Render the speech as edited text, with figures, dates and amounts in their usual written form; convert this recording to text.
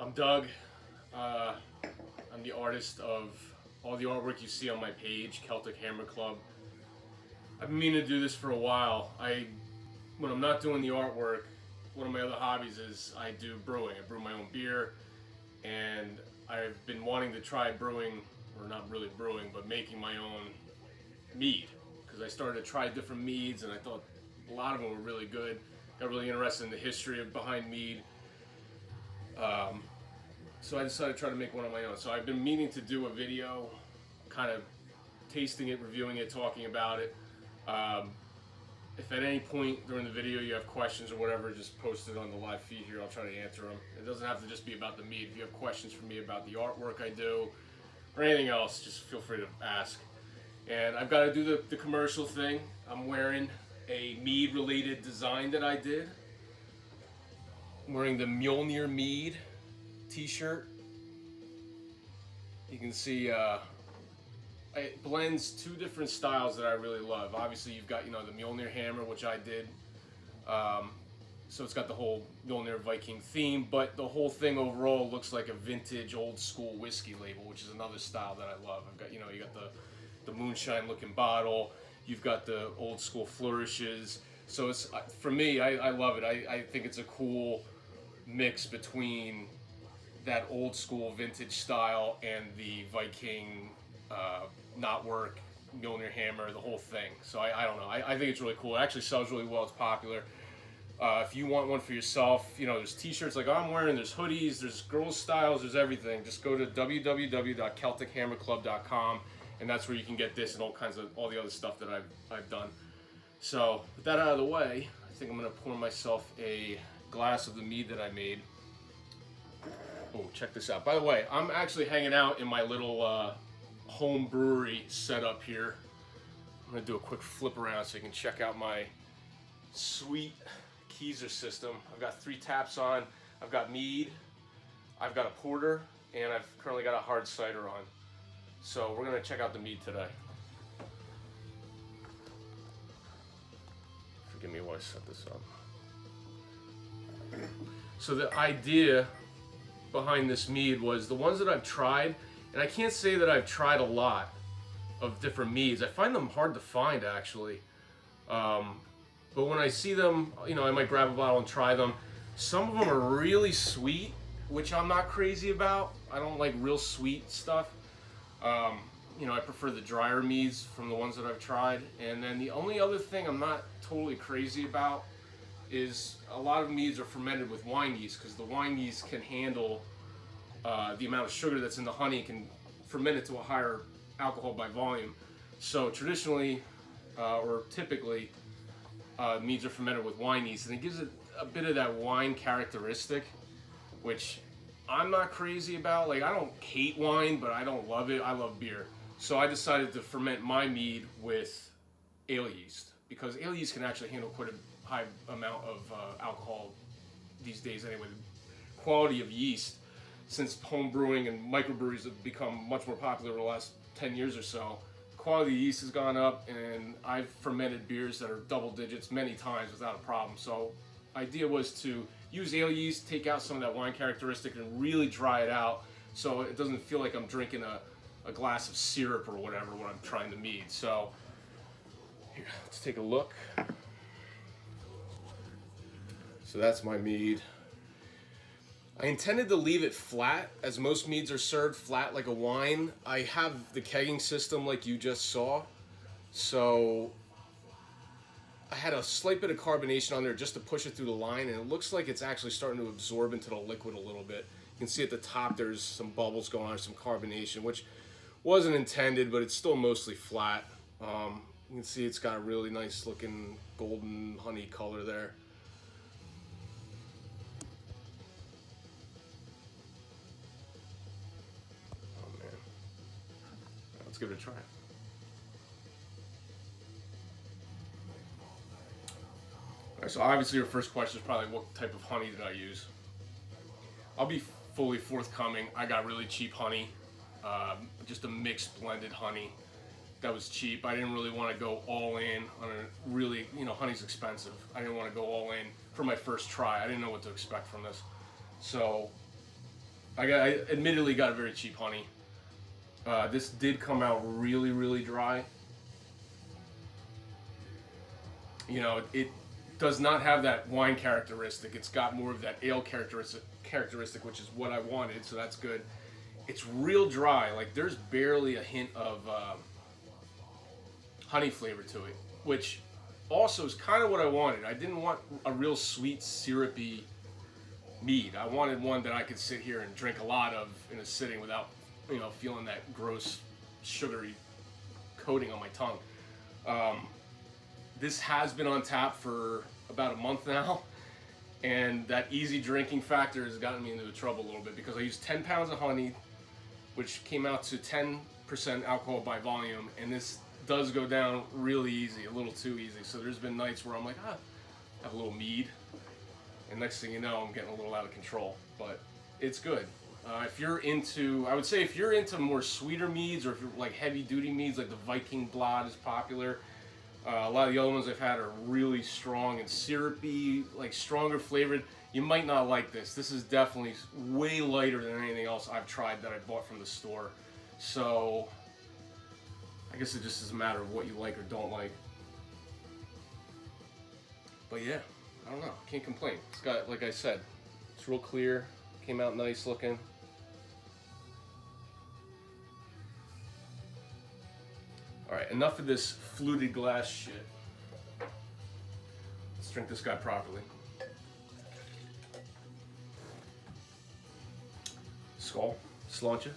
I'm Doug. Uh, I'm the artist of all the artwork you see on my page, Celtic Hammer Club. I've been meaning to do this for a while. When I'm not doing the artwork, one of my other hobbies is I do brewing. I brew my own beer, and I've been wanting to try brewing, or not really brewing, but making my own mead. Because I started to try different meads, and I thought a lot of them were really good. Got really interested in the history behind mead. So I decided to try to make one of my own. So I've been meaning to do a video, kind of tasting it, reviewing it, talking about it. If at any point during the video you have questions or whatever, just post it on the live feed here. I'll try to answer them. It doesn't have to just be about the mead. If you have questions for me about the artwork I do or anything else, just feel free to ask. And I've got to do the commercial thing. I'm wearing a Mead related design that I did. I'm wearing the Mjolnir Mead t-shirt. You can see it blends two different styles that I really love. Obviously you've got, the Mjolnir hammer, which I did. So it's got the whole Mjolnir Viking theme, but the whole thing overall looks like a vintage old school whiskey label, which is another style that I love. I've got, you got the moonshine looking bottle. You've got the old school flourishes. So it's, for me, I love it. I think it's a cool mix between that old school vintage style and the Viking knotwork, Mjolnir hammer, the whole thing. So I don't know. I think it's really cool. It actually sells really well. It's popular. If you want one for yourself, there's t-shirts like I'm wearing, there's hoodies, there's girls styles, there's everything. Just go to www.celtichammerclub.com, and that's where you can get this and all the other stuff that I've done. So with that out of the way, I think I'm gonna pour myself a glass of the mead that I made. Oh, check this out. By the way, I'm actually hanging out in my little home brewery setup here. I'm gonna do a quick flip around so you can check out my sweet Keyser system. I've got 3 taps on. I've got mead, I've got a porter, and I've currently got a hard cider on. So we're gonna check out the mead today. Forgive me while I set this up. So the idea behind this mead was the ones that I've tried, and I can't say that I've tried a lot of different meads. I find them hard to find actually. But when I see them, I might grab a bottle and try them. Some of them are really sweet, which I'm not crazy about. I don't like real sweet stuff. I prefer the drier meads from the ones that I've tried. And then the only other thing I'm not totally crazy about is a lot of meads are fermented with wine yeast, because the wine yeast can handle the amount of sugar that's in the honey, can ferment it to a higher alcohol by volume. So traditionally, or typically, meads are fermented with wine yeast, and it gives it a bit of that wine characteristic, which I'm not crazy about. Like, I don't hate wine, but I don't love it. I love beer. So I decided to ferment my mead with ale yeast, because ale yeast can actually handle quite a high amount of alcohol these days anyway. The quality of yeast, since home brewing and microbreweries have become much more popular over the last 10 years or so, quality of yeast has gone up, and I've fermented beers that are double digits many times without a problem. So idea was to use ale yeast, take out some of that wine characteristic, and really dry it out so it doesn't feel like I'm drinking a glass of syrup or whatever when I'm trying the mead. So here, let's take a look. So that's my mead. I intended to leave it flat, as most meads are served flat like a wine. I have the kegging system like you just saw, so I had a slight bit of carbonation on there just to push it through the line, and it looks like it's actually starting to absorb into the liquid a little bit. You can see at the top there's some bubbles going on, some carbonation, which wasn't intended, but it's still mostly flat. You can see it's got a really nice looking golden honey color there. Let's give it a try. All right, so obviously your first question is probably what type of honey did I use? I'll be fully forthcoming. I got really cheap honey, just a mixed blended honey that was cheap. I didn't really want to go all in on a really, honey's expensive. I didn't want to go all in for my first try. I didn't know what to expect from this. So I admittedly got a very cheap honey. This did come out really, really dry. You know, it does not have that wine characteristic. It's got more of that ale characteristic, which is what I wanted, so that's good. It's real dry. Like, there's barely a hint of honey flavor to it, which also is kind of what I wanted. I didn't want a real sweet, syrupy mead. I wanted one that I could sit here and drink a lot of in a sitting without, you know, feeling that gross, sugary coating on my tongue. This has been on tap for about a month now, and that easy drinking factor has gotten me into trouble a little bit because I used 10 pounds of honey, which came out to 10% alcohol by volume, and this does go down really easy, a little too easy. So there's been nights where I'm like, have a little mead, and next thing you know, I'm getting a little out of control, but it's good. If you're into, I would say if you're into more sweeter meads, or if you're like heavy duty meads, like the Viking Blad is popular. A lot of the other ones I've had are really strong and syrupy, like stronger flavored. You might not like this. This is definitely way lighter than anything else I've tried that I bought from the store. So I guess it just is a matter of what you like or don't like. But yeah, I don't know. Can't complain. It's got, like I said, it's real clear. Came out nice looking. Alright, enough of this fluted glass shit. Let's drink this guy properly. Skull, sláinte.